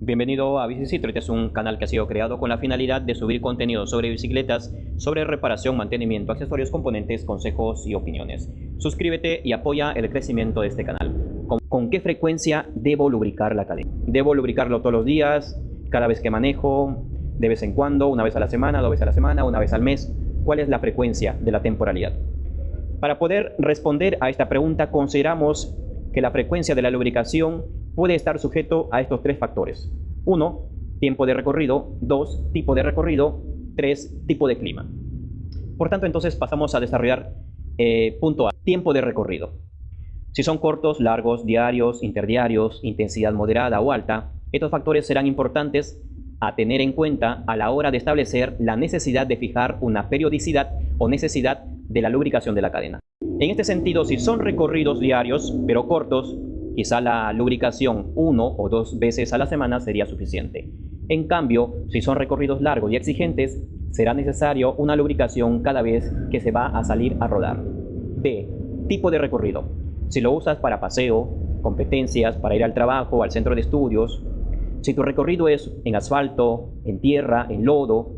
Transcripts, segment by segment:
Bienvenido a Bicicitro. Este es un canal que ha sido creado con la finalidad de subir contenido sobre bicicletas, sobre reparación, mantenimiento, accesorios, componentes, consejos y opiniones. Suscríbete y apoya el crecimiento de este canal. ¿Con qué frecuencia debo lubricar la cadena? ¿Debo lubricarlo todos los días, cada vez que manejo, de vez en cuando, una vez a la semana, dos veces a la semana, una vez al mes? ¿Cuál es la frecuencia de la temporalidad? Para poder responder a esta pregunta, consideramos que la frecuencia de la lubricación puede estar sujeto a estos tres factores. 1. Tiempo de recorrido. 2. Tipo de recorrido. 3. Tipo de clima. Por tanto, entonces pasamos a desarrollar punto A. Tiempo de recorrido. Si son cortos, largos, diarios, interdiarios, intensidad moderada o alta, estos factores serán importantes a tener en cuenta a la hora de establecer la necesidad de fijar una periodicidad o necesidad de la lubricación de la cadena. En este sentido, si son recorridos diarios, pero cortos, quizá la lubricación 1 o 2 veces a la semana sería suficiente. En cambio, si son recorridos largos y exigentes, será necesario una lubricación cada vez que se va a salir a rodar. B. Tipo de recorrido. Si lo usas para paseo, competencias, para ir al trabajo, al centro de estudios, si tu recorrido es en asfalto, en tierra, en lodo,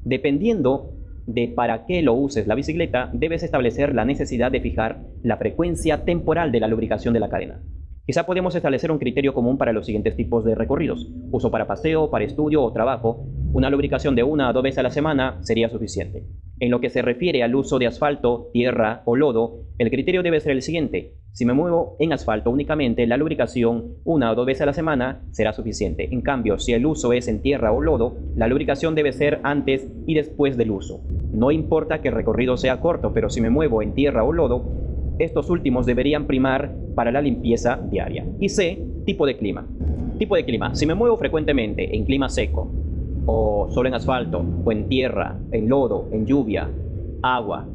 dependiendo de para qué lo uses la bicicleta, debes establecer la necesidad de fijar la frecuencia temporal de la lubricación de la cadena. Quizá podemos establecer un criterio común para los siguientes tipos de recorridos. Uso para paseo, para estudio o trabajo. Una lubricación de 1 a 2 veces a la semana sería suficiente. En lo que se refiere al uso de asfalto, tierra o lodo, el criterio debe ser el siguiente. Si me muevo en asfalto únicamente, la lubricación 1 o 2 veces a la semana será suficiente. En cambio, si el uso es en tierra o lodo, la lubricación debe ser antes y después del uso. No importa que el recorrido sea corto, pero si me muevo en tierra o lodo, estos últimos deberían primar para la limpieza diaria. Y C. Tipo de clima. Tipo de clima. Si me muevo frecuentemente en clima seco, o solo en asfalto, o en tierra, en lodo, en lluvia, agua,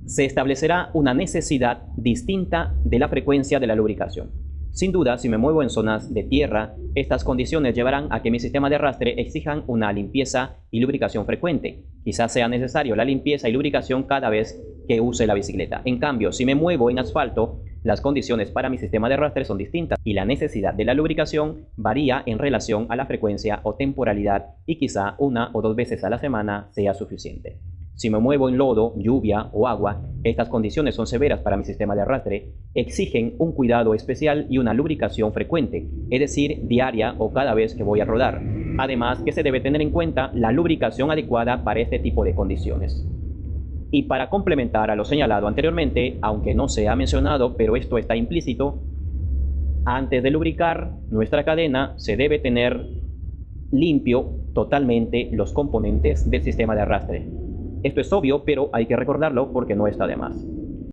se establecerá una necesidad distinta de la frecuencia de la lubricación. Sin duda, si me muevo en zonas de tierra, estas condiciones llevarán a que mi sistema de arrastre exijan una limpieza y lubricación frecuente. Quizás sea necesario la limpieza y lubricación cada vez que use la bicicleta. En cambio, si me muevo en asfalto, las condiciones para mi sistema de arrastre son distintas y la necesidad de la lubricación varía en relación a la frecuencia o temporalidad y quizá 1 o 2 veces a la semana sea suficiente. Si me muevo en lodo, lluvia o agua, estas condiciones son severas para mi sistema de arrastre, exigen un cuidado especial y una lubricación frecuente, es decir, diaria o cada vez que voy a rodar. Además, que se debe tener en cuenta la lubricación adecuada para este tipo de condiciones. Y para complementar a lo señalado anteriormente, aunque no se ha mencionado, pero esto está implícito, antes de lubricar nuestra cadena se debe tener limpio totalmente los componentes del sistema de arrastre. Esto es obvio, pero hay que recordarlo porque no está de más.